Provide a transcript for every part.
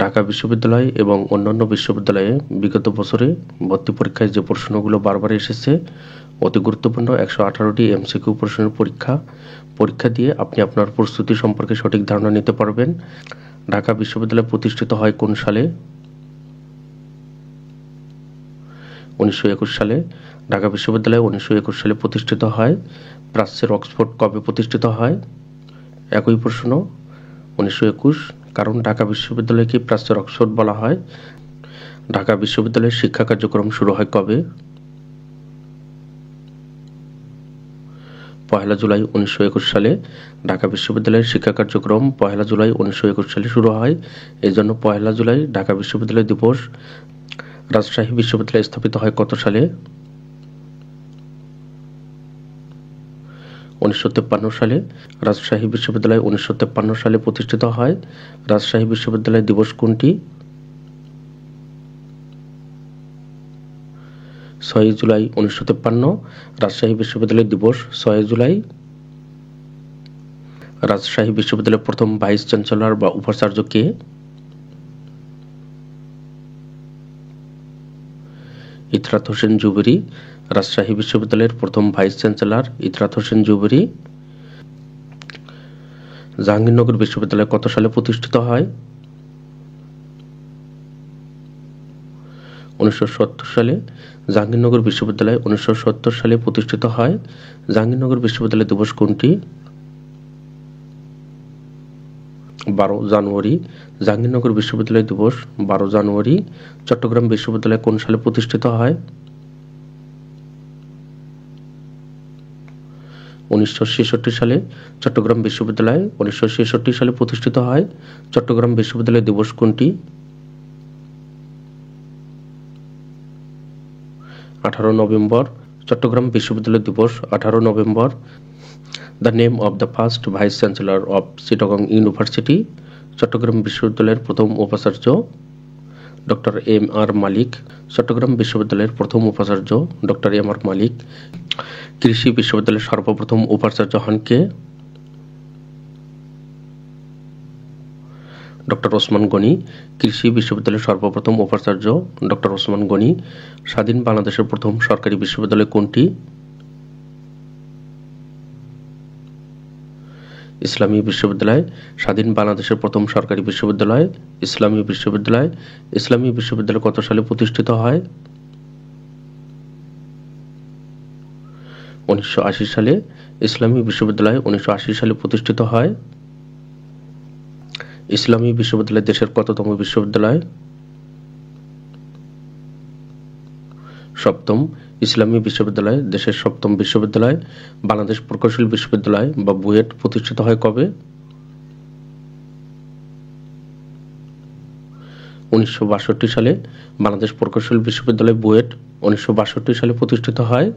ঢাকা বিশ্ববিদ্যালয় এবং অন্যান্য বিশ্ববিদ্যালয়ে বিগত বছরে ভর্তি পরীক্ষায় যে প্রশ্নগুলো বারবার এসেছে, অতি গুরুত্বপূর্ণ 118টি এমসিকিউ প্রশ্নের পরীক্ষা দিয়ে আপনি আপনার প্রস্তুতি সম্পর্কে সঠিক ধারণা নিতে পারবেন। ঢাকা বিশ্ববিদ্যালয় প্রতিষ্ঠিত হয় কোন সালে? 1921 সালে। ঢাকা বিশ্ববিদ্যালয় 1921 সালে প্রতিষ্ঠিত হয়। প্রাচ্যের অক্সফোর্ড কবে প্রতিষ্ঠিত হয়? একই প্রশ্ন, 1921। কারণ ঢাকা বিশ্ববিদ্যালয়কে প্রাচ্যের অক্সফোর্ড বলা হয়। ঢাকা বিশ্ববিদ্যালয়ের শিক্ষা কার্যক্রম শুরু হয় কবে? 1 জুলাই 1921 সালে। ঢাকা বিশ্ববিদ্যালয়ের শিক্ষা কার্যক্রম 1 জুলাই 1921 সালে শুরু হয়। এই জন্য 1 জুলাই ঢাকা বিশ্ববিদ্যালয় দিবস। রাজশাহী বিশ্ববিদ্যালয় স্থাপিত হয় কত সালে? 1953 সালে। রাজশাহী বিশ্ববিদ্যালয় 1953 সালে প্রতিষ্ঠিত হয়। রাজশাহী বিশ্ববিদ্যালয় দিবস কোনটি? 6 জুলাই 1953। রাজশাহী বিশ্ববিদ্যালয় দিবস 6 জুলাই। রাজশাহী বিশ্ববিদ্যালয়ের প্রথম ভাইস চ্যান্সেলর বা উপাচার্য কে? ইতরাত হোসেন জুবেরি। রাজশাহী বিশ্ববিদ্যালয়ের প্রথম ভাইস চ্যান্সেলর ইতরাত হোসেন জুবেরি। জাহাঙ্গীরনগর বিশ্ববিদ্যালয় কত সালে প্রতিষ্ঠিত হয়? 1970 সালে। জাহাঙ্গীরনগর বিশ্ববিদ্যালয় 1970 সালে প্রতিষ্ঠিত হয়। জাহাঙ্গীরনগর বিশ্ববিদ্যালয় দিবস কোনটি? 12 জানুয়ারি। জাহাঙ্গীরনগর বিশ্ববিদ্যালয় দিবস 12 জানুয়ারি। চট্টগ্রাম বিশ্ববিদ্যালয় কোন সালে প্রতিষ্ঠিত হয়? 1966 সালে। চট্টগ্রাম বিশ্ববিদ্যালয় 1966 সালে প্রতিষ্ঠিত হয়। চট্টগ্রাম বিশ্ববিদ্যালয় দিবস কোনটি? 18 নভেম্বর। চট্টগ্রাম বিশ্ববিদ্যালয় দিবস 18 November. The name of the first vice chancellor of Chittagong university. Chattogram বিশ্ববিদ্যালয়ের প্রথম উপাচার্য doctor M R Malik. Chattogram বিশ্ববিদ্যালয়ের প্রথম উপাচার্য ডক্টর এম আর মালিক। কৃষি বিশ্ববিদ্যালয়ের সর্বপ্রথম উপাচার্য হন কে? ডক্টর ওসমান গনি। কৃষি বিশ্ববিদ্যালয়ের সর্বপ্রথম উপাচার্য ডক্টর ওসমান গনি। স্বাধীন বাংলাদেশের প্রথম সরকারি বিশ্ববিদ্যালয় কোনটি? ইসলামী বিশ্ববিদ্যালয়। স্বাধীন বাংলাদেশের প্রথম সরকারি বিশ্ববিদ্যালয় ইসলামী বিশ্ববিদ্যালয়। ইসলামী বিশ্ববিদ্যালয় কত সালে প্রতিষ্ঠিত হয়? 1980 সালে। ইসলামী বিশ্ববিদ্যালয় 1980 সালে প্রতিষ্ঠিত হয়। ইসলামী বিশ্ববিদ্যালয় দেশের কততম বিশ্ববিদ্যালয়? সপ্তম। ইসলামী বিশ্ববিদ্যালয় দেশের সপ্তম বিশ্ববিদ্যালয়। বাংলাদেশ প্রকৌশল বিশ্ববিদ্যালয় বা বুয়েট প্রতিষ্ঠিত হয় কবে? 1962 সালে। বাংলাদেশ প্রকৌশল বিশ্ববিদ্যালয় বুয়েট 1962 সালে প্রতিষ্ঠিত হয়।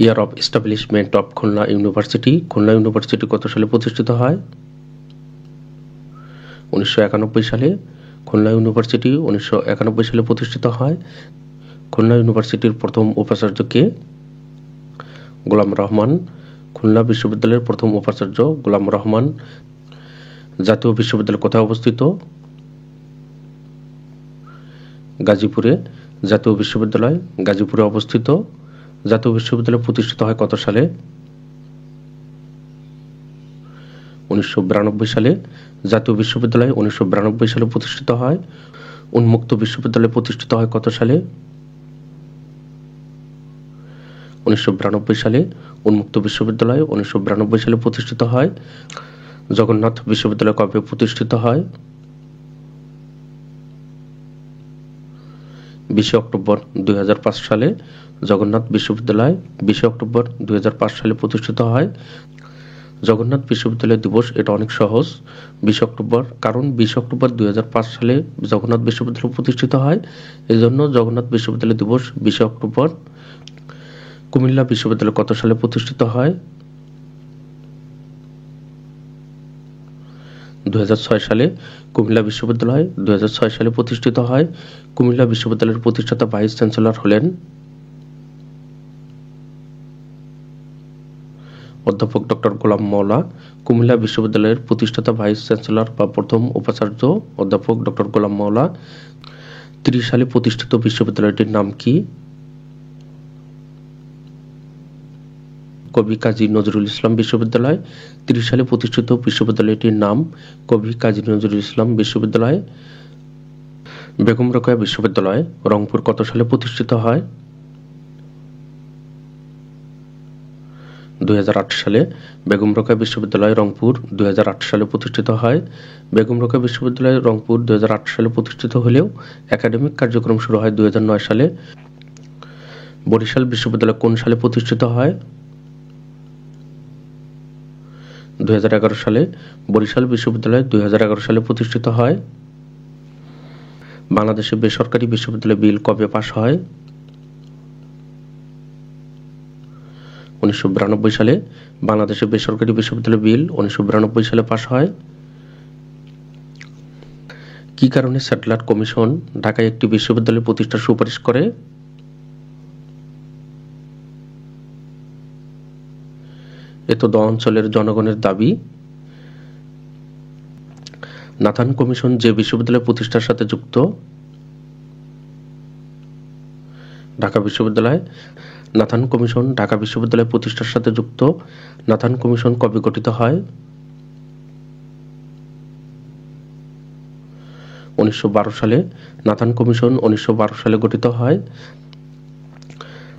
Year of establishment of Khulna university. Khulna university কত সালে প্রতিষ্ঠিত হয়? 1991 সালে। খুলনা ইউনিভার্সিটি 1991 সালে প্রতিষ্ঠিত হয়। খুলনা ইউনিভার্সিটির প্রথম উপাচার্য কে? গোলাম রহমান। খুলনা বিশ্ববিদ্যালয়ের প্রথম উপাচার্য গোলাম রহমান। জাতীয় বিশ্ববিদ্যালয় কোথায় অবস্থিত? গাজীপুরে। জাতীয় বিশ্ববিদ্যালয় গাজীপুরে অবস্থিত। জাতীয় বিশ্ববিদ্যালয় প্রতিষ্ঠিত হয় কত সালে? 1992 সালে। জাতীয় বিশ্ববিদ্যালয় 1992 সালে প্রতিষ্ঠিত হয়। উন্মুক্ত বিশ্ববিদ্যালয় প্রতিষ্ঠিত হয় কত সালে? 1992 সালে। উন্মুক্ত বিশ্ববিদ্যালয় 1992 সালে প্রতিষ্ঠিত হয়। জগন্নাথ বিশ্ববিদ্যালয় কবে প্রতিষ্ঠিত হয়? 20 অক্টোবর 2005 সালে। জগন্নাথ বিশ্ববিদ্যালয় 20 অক্টোবর 2005 সালে প্রতিষ্ঠিত হয়। জগন্নাথ বিশ্ববিদ্যালয় দিবস এটা অনেক সহজ। 20 অক্টোবর, কারণ 20 অক্টোবর 2005 সালে জগন্নাথ বিশ্ববিদ্যালয় প্রতিষ্ঠিত হয়। এই জন্য জগন্নাথ বিশ্ববিদ্যালয় দিবস 20 অক্টোবর। কুমিল্লা বিশ্ববিদ্যালয় কত সালে প্রতিষ্ঠিত হয়? 2006 সালে। কুমিল্লা বিশ্ববিদ্যালয় 2006 সালে প্রতিষ্ঠিত হয়। কুমিল্লা বিশ্ববিদ্যালয়ের প্রতিষ্ঠাতা ভাইস চ্যান্সেলর হলেন অধ্যাপক ডক্টর গোলাম মওলা। কুমিল্লা বিশ্ববিদ্যালয়ের প্রতিষ্ঠাতা ভাইস চ্যান্সেলর বা প্রথম উপাচার্য অধ্যাপক ডক্টর গোলাম মওলা। 30 সালে প্রতিষ্ঠিত বিশ্ববিদ্যালয়টির নাম কি? কবি কাজী নজরুল ইসলাম বিশ্ববিদ্যালয়। 30 সালে প্রতিষ্ঠিত বিশ্ববিদ্যালয়টির নাম কবি কাজী নজরুল ইসলাম বিশ্ববিদ্যালয়। বেগম রোকেয়া বিশ্ববিদ্যালয় রংপুর কত সালে প্রতিষ্ঠিত হয়? 2008 সালে। বেগম রোকেয়া বিশ্ববিদ্যালয় রংপুর 2008 সালে প্রতিষ্ঠিত হয়। বেগম রোকেয়া বিশ্ববিদ্যালয় রংপুর 2008 সালে প্রতিষ্ঠিত হলেও একাডেমিক কার্যক্রম শুরু হয় 2009 সালে। বরিশাল বিশ্ববিদ্যালয় কোন সালে প্রতিষ্ঠিত হয়? 2011 সালে। বরিশাল বিশ্ববিদ্যালয় 2011 সালে প্রতিষ্ঠিত হয়। বাংলাদেশে বেসরকারি বিশ্ববিদ্যালয় বিল কবে পাস হয়? 1992 সালে। বাংলাদেশে বেসরকারি বিশ্ববিদ্যালয় বিল 1992 সালে পাস হয়। কি কারণে স্যাটেলাইট কমিশন ঢাকায় একটি বিশ্ববিদ্যালয় প্রতিষ্ঠার সুপারিশ করে? এতদ অঞ্চলের জনগণের দাবি। নাথান কমিশন যে বিশ্ববিদ্যালয় প্রতিষ্ঠার সাথে যুক্ত? ঢাকা বিশ্ববিদ্যালয়। নাথান কমিশন ঢাকা বিশ্ববিদ্যালয় প্রতিষ্ঠার সাথে যুক্ত। নাথান কমিশন কবে গঠিত হয়? 1912 সালে। নাথান কমিশন 1912 সালে গঠিত হয়।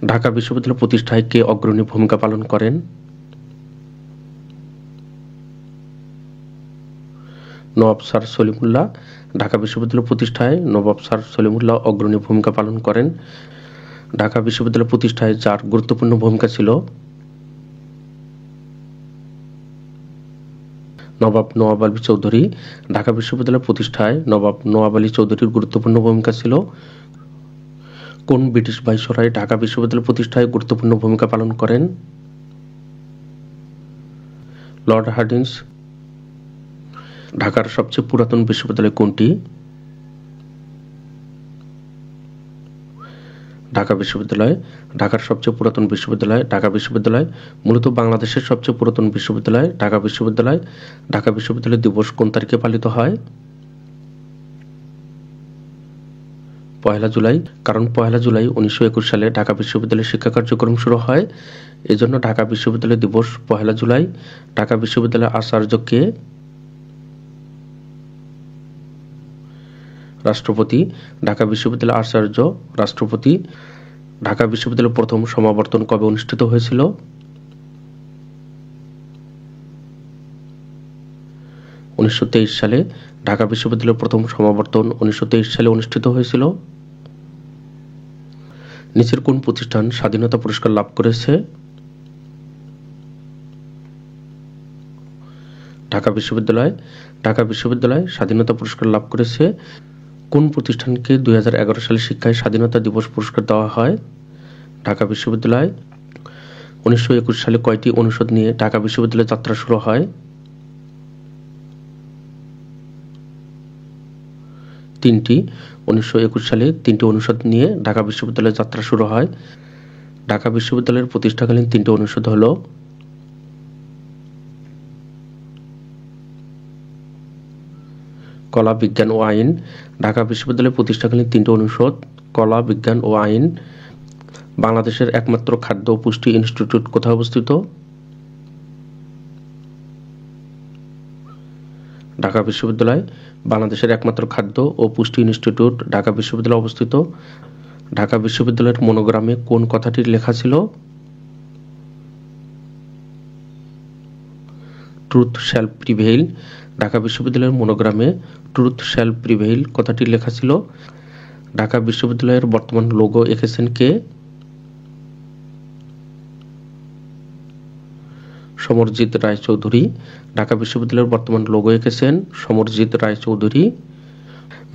ঢাকা বিশ্ববিদ্যালয় প্রতিষ্ঠায় কে অগ্রণী ভূমিকা পালন করেন? নওয়াব স্যার সলিমুল্লাহ। ঢাকা বিশ্ববিদ্যালয় প্রতিষ্ঠায় নওয়াব স্যার সলিমুল্লাহ অগ্রণী ভূমিকা পালন করেন। ঢাকা বিশ্ববিদ্যালয় প্রতিষ্ঠায় যার গুরুত্বপূর্ণ ভূমিকা ছিল? নবাব নওয়াব আলী চৌধুরী। ঢাকা বিশ্ববিদ্যালয় প্রতিষ্ঠায় নবাব নওয়াব আলী চৌধুরীর গুরুত্বপূর্ণ ভূমিকা ছিল। কোন ব্রিটিশ ভাইসরয় ঢাকা বিশ্ববিদ্যালয় প্রতিষ্ঠায় গুরুত্বপূর্ণ ভূমিকা পালন করেন? Lord Hardinge. ঢাকার সবচেয়ে পুরাতন বিশ্ববিদ্যালয় কোনটি? ঢাকা বিশ্ববিদ্যালয়। ঢাকার সবচেয়ে পুরাতন বিশ্ববিদ্যালয় ঢাকা বিশ্ববিদ্যালয়। মূলত বাংলাদেশের সবচেয়ে পুরাতন বিশ্ববিদ্যালয় ঢাকা বিশ্ববিদ্যালয়। ঢাকা বিশ্ববিদ্যালয় দিবস কোন তারিখে পালিত হয়? 1 জুলাই। কারণ 1 জুলাই 1921 সালে ঢাকা বিশ্ববিদ্যালয়ের শিক্ষা কার্যক্রম শুরু হয়, এজন্য ঢাকা বিশ্ববিদ্যালয় দিবস 1 জুলাই। ঢাকা বিশ্ববিদ্যালয়ের আচার্য কে? রাষ্ট্রপতি। ঢাকা বিশ্ববিদ্যালয়ের আচার্য রাষ্ট্রপতি। ঢাকা বিশ্ববিদ্যালয়ের প্রথম সমাবর্তন কবে অনুষ্ঠিত হয়েছিল? 1923 সালে। ঢাকা বিশ্ববিদ্যালয়ের প্রথম সমাবর্তন 1923 সালে অনুষ্ঠিত হয়েছিল। নিচের কোন প্রতিষ্ঠান স্বাধীনতা পুরস্কার লাভ করেছে? ঢাকা বিশ্ববিদ্যালয়। ঢাকা বিশ্ববিদ্যালয় স্বাধীনতা পুরস্কার লাভ করেছে। কোন প্রতিষ্ঠানকে 2011 সালে শিক্ষায় স্বাধীনতা দিবস পুরস্কার দেওয়া হয়? ঢাকা বিশ্ববিদ্যালয়। 1921 সালে কয়টি অনুষদ নিয়ে ঢাকা বিশ্ববিদ্যালয়ের যাত্রা শুরু হয়? 3টি। 1921 সালে 3টি অনুষদ নিয়ে ঢাকা বিশ্ববিদ্যালয়ের যাত্রা শুরু হয়। ঢাকা বিশ্ববিদ্যালয়ের প্রতিষ্ঠাকালীন 3টি অনুষদ হল: কলা, বিজ্ঞান ও আইন। ঢাকা বিশ্ববিদ্যালয়ের প্রতিষ্ঠাকালীন 3টি অনুষদ: কলা, বিজ্ঞান ও আইন। বাংলাদেশের একমাত্র খাদ্য ও পুষ্টি ইনস্টিটিউট কোথায় অবস্থিত? ঢাকা বিশ্ববিদ্যালয়। বাংলাদেশের একমাত্র খাদ্য ও পুষ্টি ইনস্টিটিউট ঢাকা বিশ্ববিদ্যালয়ে অবস্থিত। ঢাকা বিশ্ববিদ্যালয়ের মনোগ্রামে কোন কথাটি লেখা ছিল? Truth shall prevail. ঢাকা বিশ্ববিদ্যালয়ের মনোগ্রামে ট্রুথ শ্যাল প্রিভেইল কথাটি লেখা ছিল। ঢাকা বিশ্ববিদ্যালয়ের বর্তমান লোগো এঁকেছেন কে? সমরজিৎ রায়চৌধুরী। ঢাকা বিশ্ববিদ্যালয়ের বর্তমান লোগো এঁকেছেন Samarjit Raychaudhuri.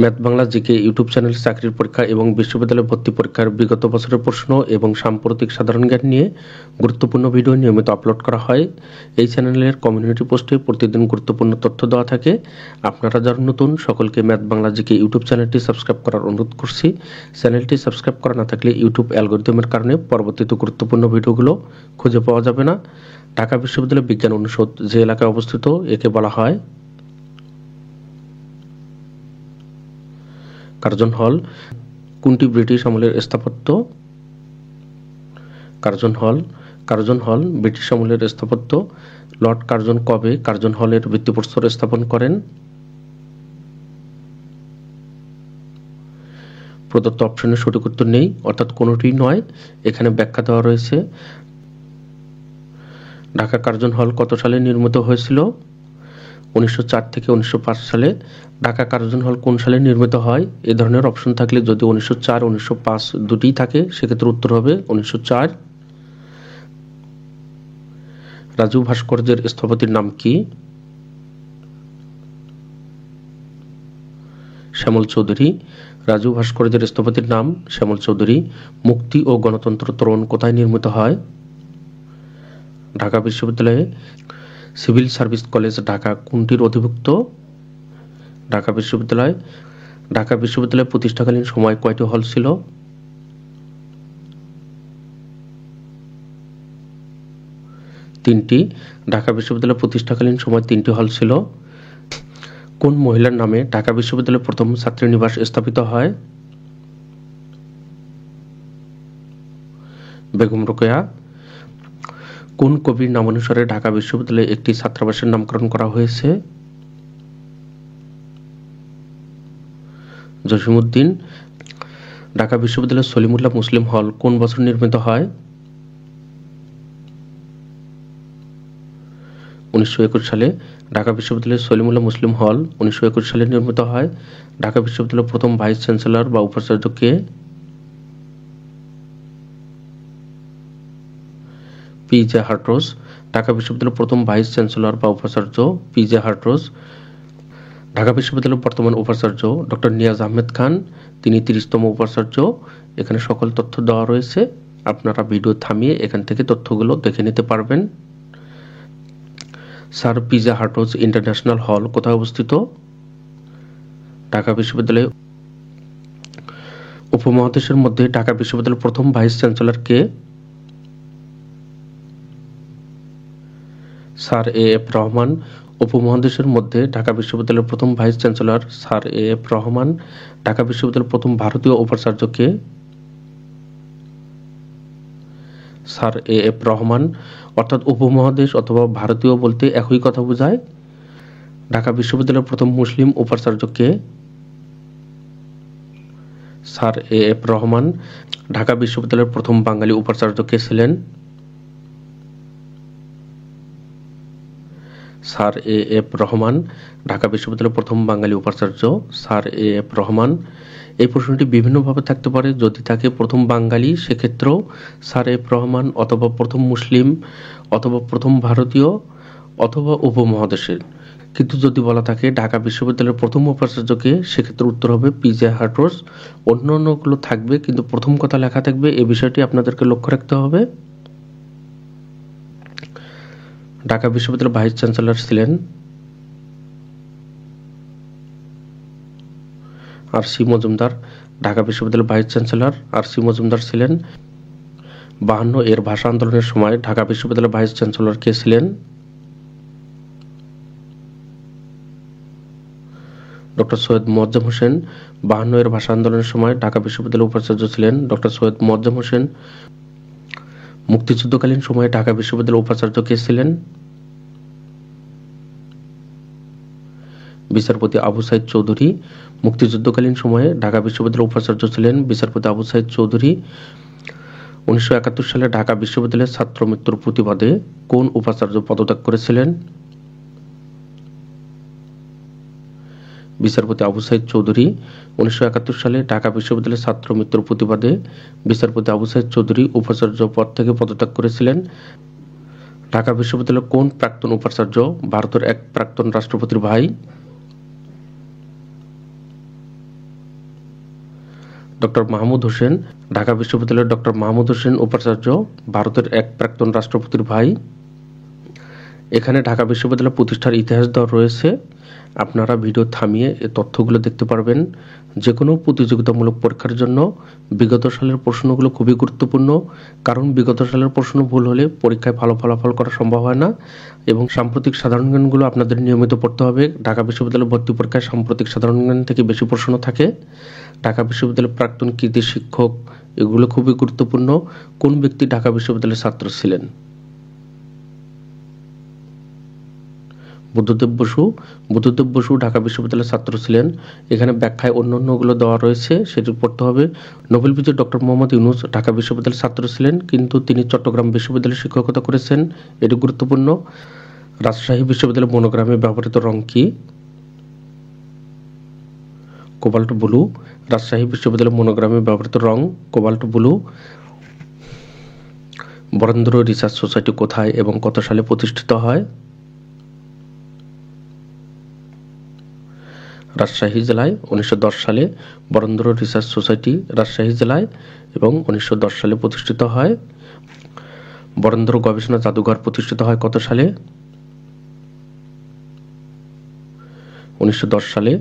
Math Bangla GK YouTube channel চাকরির পরীক্ষা এবং বিশ্ববিদ্যালয় ভর্তি পরীক্ষার বিগত বছরের প্রশ্ন এবং সাম্প্রতিক সাধারণ জ্ঞান নিয়ে গুরুত্বপূর্ণ ভিডিও নিয়মিত আপলোড করা হয়। এই চ্যানেলের কমিউনিটি পোস্টে প্রতিদিন গুরুত্বপূর্ণ তথ্য দেওয়া থাকে। আপনারা যারা নতুন, সকলকে ম্যাথ বাংলা জিকে ইউটিউব চ্যানেলটি সাবস্ক্রাইব করার অনুরোধ করছি। চ্যানেলটি সাবস্ক্রাইব করা না থাকলে ইউটিউব অ্যালগরিদমের কারণে পরবর্তীতে গুরুত্বপূর্ণ ভিডিওগুলো খুঁজে পাওয়া যাবে না। ঢাকা বিশ্ববিদ্যালয় বিজ্ঞান অনুষদ যে এলাকায় অবস্থিত একে বলা হয় কার্জন হল। কোনটি ব্রিটিশ আমলের স্থাপত্য? কার্জন হল ব্রিটিশ আমলের স্থাপত্য। লর্ড কার্জন কবে কার্জন হলের ভিত্তিপ্রস্তর স্থাপন করেন? প্রদত্ত অপশনের সঠিক উত্তর নেই, অর্থাৎ কোনোটি নয়। এখানে ব্যাখ্যা দেওয়া রয়েছে। ঢাকা কার্জন হল কত সালে নির্মিত হয়েছিল? 1904 থেকে 1905 সালে। ঢাকা কার্জন হল কোন সালে নির্মিত হয়? এ ধরনের অপশন থাকলে যদি 1904, 1905 দুটিই থাকে, সেক্ষেত্রে উত্তর হবে 1904। রাজু ভাস্কর্যের স্থপতির নাম কি? শ্যামল চৌধুরী। রাজু ভাস্কর্যের স্থপতির নাম শ্যামল চৌধুরী। মুক্তি ও গণতন্ত্র তোরণ কোথায় নির্মিত হয়? ঢাকা বিশ্ববিদ্যালয়ে। সিভিল সার্ভিস কলেজ ঢাকা কোনটির অধিভুক্ত? ঢাকা বিশ্ববিদ্যালয় প্রতিষ্ঠাকালীন সময় কয়টি হল ছিল? 3টি। ঢাকা বিশ্ববিদ্যালয় প্রতিষ্ঠাকালীন সময় 3টি হল ছিল। কোন মহিলার নামে ঢাকা বিশ্ববিদ্যালয়ের প্রথম ছাত্রীনিবাস স্থাপিত হয়? বেগম রোকেয়া। কোন কবির নামানুসারে ঢাকা বিশ্ববিদ্যালয়ে একটি ছাত্রাবাসের নামকরণ করা হয়েছে? জসিমউদ্দিন। ঢাকা বিশ্ববিদ্যালয়ের সলিমুল্লাহ মুসলিম হল কোন বছর নির্মিত হয়? 1921 সালে। ঢাকা বিশ্ববিদ্যালয়ের সলিমুল্লাহ মুসলিম হল 1921 সালে নির্মিত হয়। ঢাকা বিশ্ববিদ্যালয়ের প্রথম ভাইস চ্যান্সেলর বা উপাচার্য কে? পি.জে. হার্টজ। ঢাকা বিশ্ববিদ্যালয়ের প্রথম ভাইস চ্যান্সেলর বা উপাচার্য পি.জে. হার্টজ। ঢাকা বিশ্ববিদ্যালয়ের বর্তমান উপাচার্য ডক্টর নিয়াজ আহমেদ খান, তিনি 30তম উপাচার্য। এখানে সকল তথ্য দেওয়া রয়েছে, আপনারা ভিডিও থামিয়ে এখান থেকে তথ্যগুলো দেখে নিতে পারবেন। Sir P J. হার্টজ ইন্টারন্যাশনাল হল কোথায় অবস্থিত? ঢাকা বিশ্ববিদ্যালয়ে। উপমহাদেশের মধ্যে ঢাকা বিশ্ববিদ্যালয়ের প্রথম ভাইস চ্যান্সেলর কে? Sir A F. রহমান। উপমহাদেশের মধ্যে ঢাকা বিশ্ববিদ্যালয়ের প্রথম vice chancellor sir A F. Rahman. Dhaka বিশ্ববিদ্যালয়ের প্রথম ভারতীয় উপাচার্য কে? Sir A F. রহমান। অর্থাৎ উপমহাদেশ অথবা ভারতীয় বলতে একই কথা বোঝায়। ঢাকা বিশ্ববিদ্যালয়ের প্রথম মুসলিম উপাচার্য কে? Sir A F. রহমান। ঢাকা বিশ্ববিদ্যালয়ের প্রথম বাঙালি উপাচার্য কে ছিলেন? Sir A F. রহমান। ঢাকা বিশ্ববিদ্যালয়ের প্রথম বাঙালি উপাচার্য স্যার এ.এফ. রহমান। এই প্রশ্নটি বিভিন্নভাবে থাকতে পারে। যদি থাকে প্রথম বাঙালি, সেক্ষেত্রেও স্যার এফ রহমান, অথবা প্রথম মুসলিম, অথবা প্রথম ভারতীয়, অথবা উপমহাদেশের। কিন্তু যদি বলা থাকে ঢাকা বিশ্ববিদ্যালয়ের প্রথম উপাচার্যকে, সেক্ষেত্রে উত্তর হবে পি.জে. হার্টজ। অন্যান্যগুলো থাকবে কিন্তু প্রথম কথা লেখা থাকবে, এই বিষয়টি আপনাদেরকে লক্ষ্য রাখতে হবে। ঢাকা বিশ্ববিদ্যালয়ের ভাইস চ্যান্সেলর ছিলেন আর.সি. মজুমদার। ঢাকা বিশ্ববিদ্যালয়ের ভাইস চ্যান্সেলর আর.সি. মজুমদার ছিলেন। 52 এর ভাষা আন্দোলনের সময় ঢাকা বিশ্ববিদ্যালয়ের ভাইস চ্যান্সেলর কে ছিলেন? ডক্টর সৈয়দ মোয়াজ্জেম হোসেন। 52 এর ভাষা আন্দোলনের সময় ঢাকা বিশ্ববিদ্যালয়ের উপাচার্য ছিলেন ডক্টর সৈয়দ মোয়াজ্জেম হোসেন। মুক্তিযুদ্ধকালীন সময়ে ঢাকা বিশ্ববিদ্যালয়ের উপাচার্য কে ছিলেন? বিচারপতি আবু সাইদ চৌধুরী। মুক্তিযুদ্ধকালীন সময়ে ঢাকা বিশ্ববিদ্যালয়ের উপাচার্য ছিলেন বিচারপতি আবু সাইদ চৌধুরী। 1971 সালে ঢাকা বিশ্ববিদ্যালয়ের ছাত্র মৃত্যুর প্রতিবাদে কোন উপাচার্য পদত্যাগ করেছিলেন? বিচারপতি আবু সাইদ চৌধুরী। 1971 সালে ঢাকা বিশ্ববিদ্যালয়ের ছাত্র মৃত্যুর প্রতিবাদে বিচারপতি আবু সাইদ চৌধুরী উপাচার্য পদ থেকে পদত্যাগ করেছিলেন। ঢাকা বিশ্ববিদ্যালয়ের কোন প্রাক্তন উপাচার্য ভারতের এক প্রাক্তন রাষ্ট্রপতির ভাই? ডক্টর মাহমুদ হোসেন। ঢাকা বিশ্ববিদ্যালয়ের ডক্টর মাহমুদ হোসেন উপাচার্য ভারতের এক প্রাক্তন রাষ্ট্রপতির ভাই। এখানে ঢাকা বিশ্ববিদ্যালয় প্রতিষ্ঠার ইতিহাস দেওয়া রয়েছে। আপনারা ভিডিও থামিয়ে এই তথ্যগুলো দেখতে পারবেন। যে কোনো প্রতিযোগিতামূলক পরীক্ষার জন্য বিগত সালের প্রশ্নগুলো খুবই গুরুত্বপূর্ণ, কারণ বিগত সালের প্রশ্ন ভুল হলে পরীক্ষায় ভালো ফলাফল করা সম্ভব হয় না। এবং সাম্প্রতিক সাধারণ জ্ঞানগুলো আপনাদের নিয়মিত পড়তে হবে। ঢাকা বিশ্ববিদ্যালয় ভর্তি পরীক্ষায় সাম্প্রতিক সাধারণ জ্ঞান থেকে বেশি প্রশ্ন থাকে। ঢাকা বিশ্ববিদ্যালয়ের প্রাক্তন কৃতি শিক্ষক, এগুলো খুবই গুরুত্বপূর্ণ। কোন ব্যক্তি ঢাকা বিশ্ববিদ্যালয়ের ছাত্র ছিলেন? বুদ্ধদেব বসু। বুদ্ধদেব বসু ঢাকা বিশ্ববিদ্যালয়ের ছাত্র ছিলেন। এখানে ব্যাখ্যায় অন্যান্যগুলো দেওয়া রয়েছে, সেটি পড়তে হবে। নোবেল বিজয়ী ডক্টর মোহাম্মদ ইউনূস ঢাকা বিশ্ববিদ্যালয়ের ছাত্র ছিলেন, কিন্তু তিনি চট্টগ্রাম বিশ্ববিদ্যালয়ে শিক্ষকতা করেছেন, এটি গুরুত্বপূর্ণ। রাজশাহী বিশ্ববিদ্যালয়ের মনোগ্রামে ব্যবহৃত রং কি? Cobalt blue. রাজশাহী বিশ্ববিদ্যালয়ের মনোগ্রামে ব্যবহৃত রং cobalt blue. Barendra research society কোথায় এবং কত সালে প্রতিষ্ঠিত হয়? রাজশাহী জেলায় 1910 সালে বরেন্দ্র রিসার্চ সোসাইটি রাজশাহী জেলায় এবং 1910 সালে প্রতিষ্ঠিত হয়। বরেন্দ্র গবেষণা জাদুঘর প্রতিষ্ঠিত হয় কত সালে? 1910 সালে।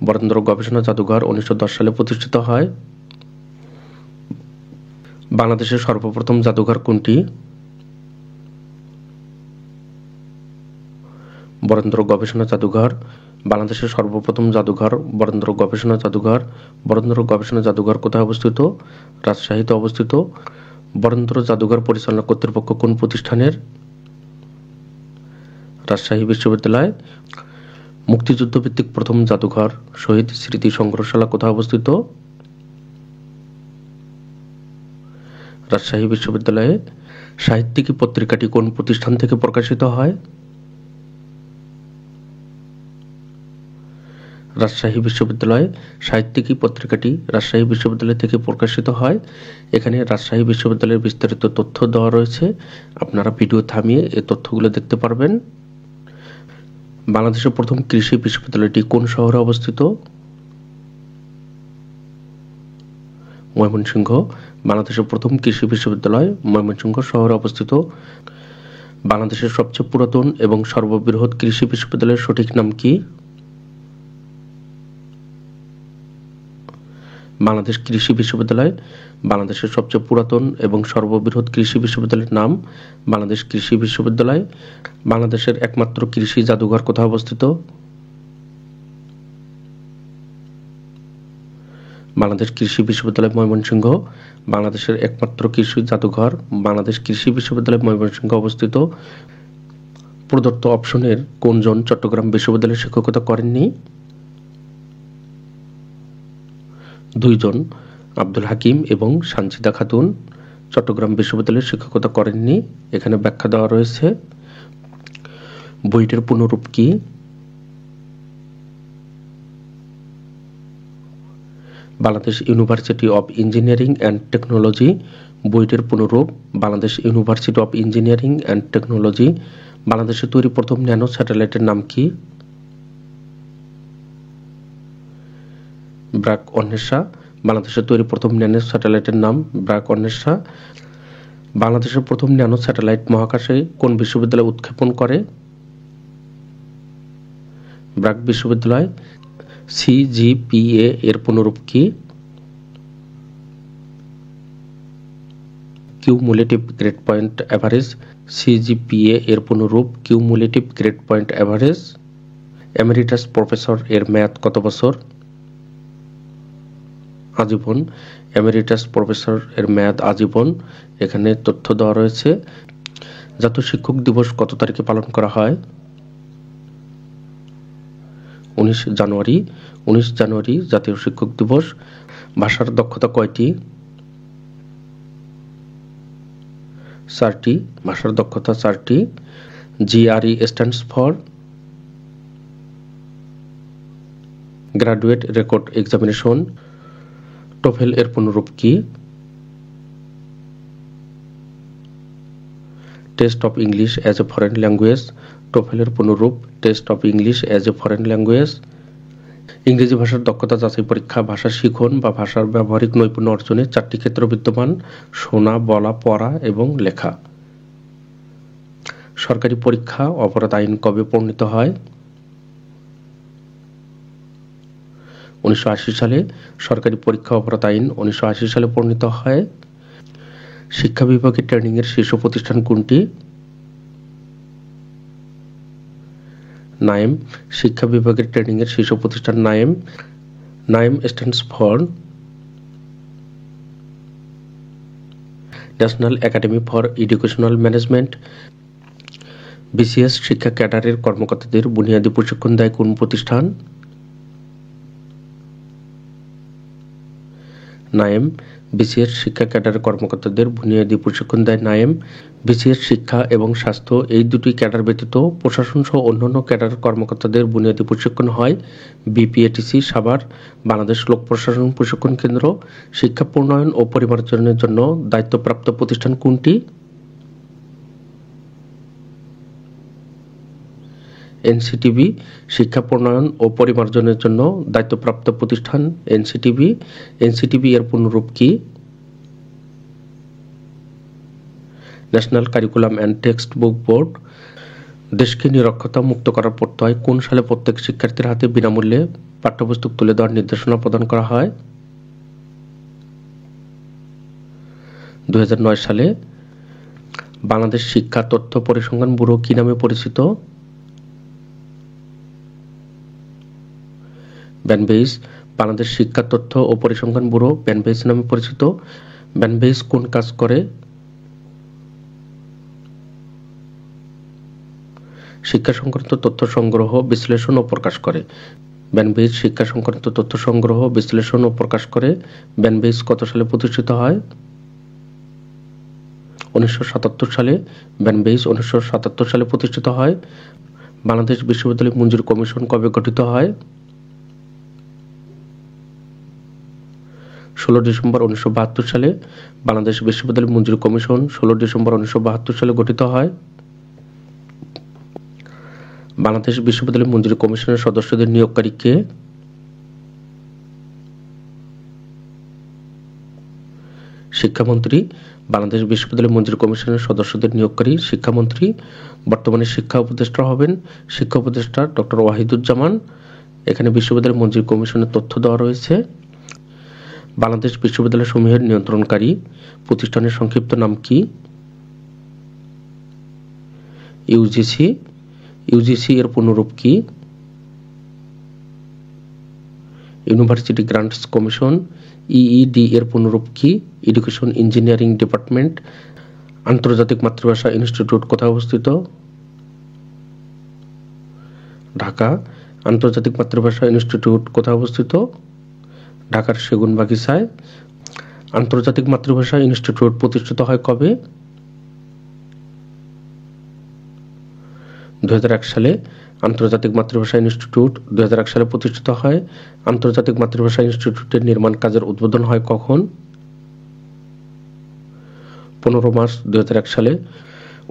বরেন্দ্র গবেষণা জাদুঘর 1910 সালে প্রতিষ্ঠিত হয়। বাংলাদেশের সর্বপ্রথম জাদুঘর কোনটি? বরেন্দ্র গবেষণা জাদুঘর। বাংলাদেশের সর্বপ্রথম জাদুঘর বরেন্দ্র গবেষণা জাদুঘর। বরেন্দ্র গবেষণা জাদুঘর কোথায় অবস্থিত? রাজশাহীতে অবস্থিত। বরেন্দ্র জাদুঘর পরিচালনা কর্তৃপক্ষ কোন প্রতিষ্ঠানের? রাজশাহী বিশ্ববিদ্যালয়। মুক্তিযুদ্ধ ভিত্তিক প্রথম জাদুঘর শহীদ স্মৃতি সংগ্রহশালা কোথায় অবস্থিত? রাজশাহী বিশ্ববিদ্যালয়ে। সাহিত্যিকী পত্রিকাটি কোন প্রতিষ্ঠান থেকে প্রকাশিত হয়? রাজশাহী বিশ্ববিদ্যালয়ে। সাহিত্যিকী পত্রিকাটি রাজশাহী বিশ্ববিদ্যালয় থেকে প্রকাশিত হয়। এখানে রাজশাহী বিশ্ববিদ্যালয়ের বিস্তারিত তথ্য দেওয়া রয়েছে, আপনারা ভিডিও থামিয়ে এই তথ্যগুলো দেখতে পারবেন। বাংলাদেশের প্রথম কৃষি বিশ্ববিদ্যালয়টি কোন শহরে অবস্থিত? ময়মনসিংহ। বাংলাদেশের প্রথম কৃষি বিশ্ববিদ্যালয় ময়মনসিংহ শহরে অবস্থিত। বাংলাদেশের সবচেয়ে পুরাতন এবং সর্ববৃহৎ কৃষি বিশ্ববিদ্যালয়ের সঠিক নাম কি? বাংলাদেশ কৃষি বিশ্ববিদ্যালয়। বাংলাদেশের সবচেয়ে পুরাতন এবং সর্ববৃহৎ কৃষি বিশ্ববিদ্যালয়ের নাম বাংলাদেশ কৃষি বিশ্ববিদ্যালয়। বাংলাদেশের একমাত্র কৃষি জাদুঘর কোথায় অবস্থিত? বাংলাদেশ কৃষি বিশ্ববিদ্যালয় ময়মনসিংহ। বাংলাদেশের একমাত্র কৃষি জাদুঘর বাংলাদেশ কৃষি বিশ্ববিদ্যালয় ময়মনসিংহ অবস্থিত। প্রদত্ত অপশনের কোনজন চট্টগ্রাম বিশ্ববিদ্যালয়ে শিক্ষকতা করেননি? দুইজন, আব্দুল হাকিম এবং সানজিদা খাতুন চট্টগ্রাম বিশ্ববিদ্যালয়ে শিক্ষকতা করেননি। এখানে ব্যাখ্যা দেওয়া রয়েছে। বুয়েটের পুনরূপ কি? Bangladesh university of engineering and technology. বুয়েটের পুনরূপ Bangladesh university of engineering and technology. বাংলাদেশে তৈরি প্রথম ন্যানো স্যাটেলাইটের নাম কি? ব্র্যাক অন্বেষা। বাংলাদেশের তৈরি প্রথম ন্যানো স্যাটেলাইটের নাম ব্র্যাক অন্বেষা। বাংলাদেশের প্রথম ন্যানো স্যাটেলাইট মহাকাশে কোন বিশ্ববিদ্যালয় উৎক্ষেপণ করে? ব্র্যাক বিশ্ববিদ্যালয়। সিজিপিএ এর পুনরূপ কি? Cumulative grade point average. CGPA এর পুনরূপ cumulative grade point average. Emeritus professor এর মেয়াদ কত বছর? আজীবন। এমেরিটাস প্রফেসর এর মেয়াদ আজীবন। এখানে তথ্য দেওয়া রয়েছে। জাতীয় শিক্ষক দিবস কত তারিখে পালন করা হয়? 19 জানুয়ারি। 19 জানুয়ারি জাতীয় শিক্ষক দিবস। ভাষার দক্ষতা কয়টি? 4টি। ভাষার দক্ষতা 4টি। GRE stands for graduate record examination. TOEFL এর পুনরূপ কি? Test of English as a foreign language. TOEFL এর পুনরূপ test of English as a foreign language. ইংরেজি ভাষার দক্ষতা যাচাই পরীক্ষা ভাষা শিখন বা ভাষার ব্যবহারিক নৈপুণ্য অর্জনে 4টি ক্ষেত্র বিদ্যমান: শোনা, বলা, পড়া এবং লেখা। সরকারি পরীক্ষা অপরাধ আইন কবে প্রণীত হয়? 1980 সালে। সরকারি পরীক্ষা অপরাধ আইন 1980 সালে প্রণীত হয়। শিক্ষা বিভাগে ট্রেনিং এর শীর্ষ প্রতিষ্ঠান কোনটি? নাইম। শিক্ষা বিভাগের ট্রেনিং এর শীর্ষ প্রতিষ্ঠান Naim. Naim stands for national academy for educational management. BCS শিক্ষা ক্যাডারের কর্মকর্তাদের বুনিয়াদী প্রশিক্ষণ দেয় কোন প্রতিষ্ঠান? নাইম। বিসিএস শিক্ষা ক্যাডারের কর্মকর্তাদের বুনিয়াদী প্রশিক্ষণ দেয় নাইম। বিসিএস শিক্ষা এবং স্বাস্থ্য এই দুটি ক্যাডার ব্যতীত প্রশাসন সহ অন্যান্য ক্যাডার কর্মকর্তাদের বুনিয়াদী প্রশিক্ষণ হয় বিপিএটিসি, সাভার, বাংলাদেশ লোক প্রশাসন প্রশিক্ষণ কেন্দ্র। শিক্ষা প্রণয়ন ও পরিমার্জনের জন্য দায়িত্বপ্রাপ্ত প্রতিষ্ঠান কোনটি? এনসিটিবি। শিক্ষা প্রণয়ন ও পরিমার্জনের জন্য দায়িত্বপ্রাপ্ত প্রতিষ্ঠান এনসিটিবি। এনসিটিবি এর পূর্ণরূপ কি? National curriculum and text book board. দেশকে নিরক্ষরতা মুক্ত করার প্রত্যয় কোন সালে প্রত্যেক শিক্ষার্থীর হাতে বিনামূল্যে পাঠ্যপুস্তক তুলে দেওয়ার নির্দেশনা প্রদান করা হয়? 2009 সালে। বাংলাদেশ শিক্ষা তথ্য পরিসংখ্যান ব্যুরো কি নামে পরিচিত? ব্যানবেইস। বাংলাদেশ শিক্ষা তথ্য ও পরিসংখ্যান ব্যুরো ব্যানবেইস নামে পরিচিত। ব্যানবেইস কোন কাজ করে? শিক্ষা সংক্রান্ত তথ্য সংগ্রহ, বিশ্লেষণ ও প্রকাশ করে। ব্যানবেইস শিক্ষা সংক্রান্ত তথ্য সংগ্রহ, বিশ্লেষণ ও প্রকাশ করে। ব্যানবেইস কত সালে প্রতিষ্ঠিত হয়? 1977 সালে। ব্যানবেইস 1977 সালে প্রতিষ্ঠিত হয়। বাংলাদেশ বিশ্ববিদ্যালয় মঞ্জুরি কমিশন কবে গঠিত হয়? 16 ডিসেম্বর 1972 সালে। বাংলাদেশ বিশ্ববিদ্যালয় মঞ্জুরি কমিশন 16 ডিসেম্বর 1972 সালে গঠিত হয়। বাংলাদেশ বিশ্ববিদ্যালয় মঞ্জুরি কমিশনের সদস্যদের নিয়োগকারী কে? শিক্ষামন্ত্রী। বাংলাদেশ বিশ্ববিদ্যালয় মঞ্জুরি কমিশনের সদস্যদের নিয়োগকারী শিক্ষামন্ত্রী। বর্তমানে শিক্ষা উপদেষ্টা হবেন শিক্ষা উপদেষ্টা ডক্টর ওয়াহিদুজ্জামান। এখানে বিশ্ববিদ্যালয় মঞ্জুরি কমিশনের তথ্য দেওয়া রয়েছে। বাংলাদেশ বিশ্ববিদ্যালয় সমূহের নিয়ন্ত্রণকারী প্রতিষ্ঠানের সংক্ষিপ্ত নাম কি? ইউজিসি। ইউজিসি এর পূর্ণরূপ কি? University grants commission. ইইডি এর পূর্ণরূপ কি? Education engineering department. আন্তর্জাতিক মাতৃভাষা ইনস্টিটিউট কোথায় অবস্থিত? ঢাকা। আন্তর্জাতিক মাতৃভাষা ইনস্টিটিউট কোথায় অবস্থিত? ঢাকার সেগুনবাগিচায়। আন্তর্জাতিক মাতৃভাষা ইনস্টিটিউট প্রতিষ্ঠিত হয় কবে? 2001 সালে। আন্তর্জাতিক মাতৃভাষা ইনস্টিটিউট 2001 সালে প্রতিষ্ঠিত হয়। আন্তর্জাতিক মাতৃভাষা ইনস্টিটিউটের নির্মাণ কাজের উদ্বোধন হয় কখন? 15 মার্চ 2001 সালে।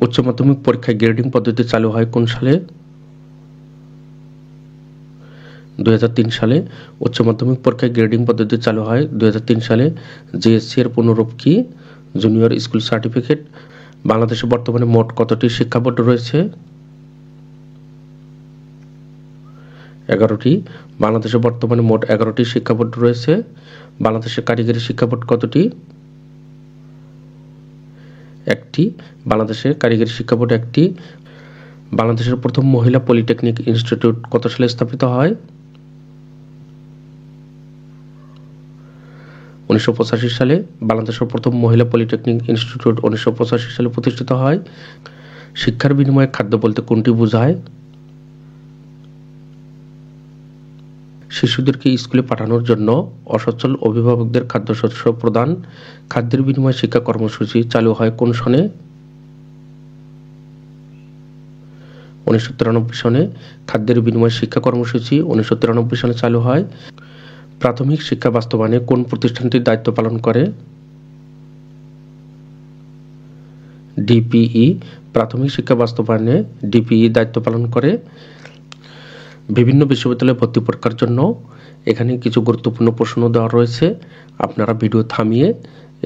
উচ্চ মাধ্যমিক পরীক্ষায় গ্রেডিং পদ্ধতি চালু হয় কোন সালে? 2003 সালে। উচ্চ মাধ্যমিক পরীক্ষায় গ্রেডিং পদ্ধতি চালু হয় 2003 সালে। জিএসসি এর পূর্ণরূপ কি? Junior school certificate. বাংলাদেশে বর্তমানে মোট কতটি শিক্ষা বোর্ড রয়েছে? 11টি। বাংলাদেশে বর্তমানে মোট 11টি শিক্ষা বোর্ড রয়েছে। বাংলাদেশে কারিগরি শিক্ষা বোর্ড কতটি? 1টি। বাংলাদেশে কারিগরি শিক্ষা বোর্ড 1টি। বাংলাদেশের প্রথম মহিলা পলিটেকনিক ইনস্টিটিউট কত সালে স্থাপিত হয়? 1985 সালে। বাংলাদেশের প্রথম মহিলা পলিটেকনিক ইনস্টিটিউট 1985 সালে প্রতিষ্ঠিত হয়। শিক্ষার বিনিময়ে খাদ্য বলতে কোনটি বোঝায়? শিশুদেরকে স্কুলে পাঠানোর জন্য অসচ্ছল অভিভাবকদের খাদ্যশস্য প্রদান। খাদ্যের বিনিময়ে শিক্ষা কর্মসূচি চালু হয় কোন সনে? 1993 সনে। খাদ্যের বিনিময়ে শিক্ষা কর্মসূচি 1993 সালে চালু হয়। প্রাথমিক শিক্ষা বাস্তবায়নে কোন প্রতিষ্ঠানটি দায়িত্ব পালন করে? ডিপিই। প্রাথমিক শিক্ষা বাস্তবায়নে ডিপিই দায়িত্ব পালন করে। বিভিন্ন বিশ্ববিদ্যালয়ে ভর্তি পরীক্ষার জন্য এখানে কিছু গুরুত্বপূর্ণ প্রশ্ন দেওয়া রয়েছে, আপনারা ভিডিও থামিয়ে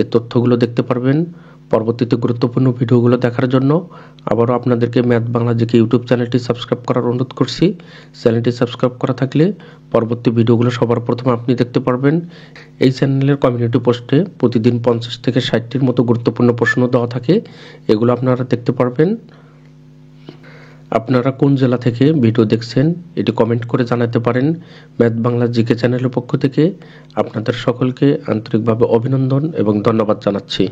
এই তথ্যগুলো দেখতে পারবেন। পরবর্তীতে গুরুত্বপূর্ণ ভিডিওগুলো দেখার জন্য আবারও আপনাদেরকে ম্যাথ বাংলা জিকে ইউটিউব চ্যানেলটি সাবস্ক্রাইব করার অনুরোধ করছি। চ্যানেলটি সাবস্ক্রাইব করা থাকলে পরবর্তী ভিডিওগুলো সবার প্রথমে আপনি দেখতে পারবেন। এই চ্যানেলের কমিউনিটি পোস্টে প্রতিদিন 50 থেকে 60টির মতো গুরুত্বপূর্ণ প্রশ্ন দেওয়া থাকে, এগুলো আপনারা দেখতে পারবেন। আপনারা কোন জেলা থেকে ভিডিও দেখছেন এটি কমেন্ট করে জানাতে পারেন। ম্যাথ বাংলা জিকে চ্যানেলের পক্ষ থেকে আপনাদের সকলকে আন্তরিকভাবে অভিনন্দন এবং ধন্যবাদ জানাচ্ছি।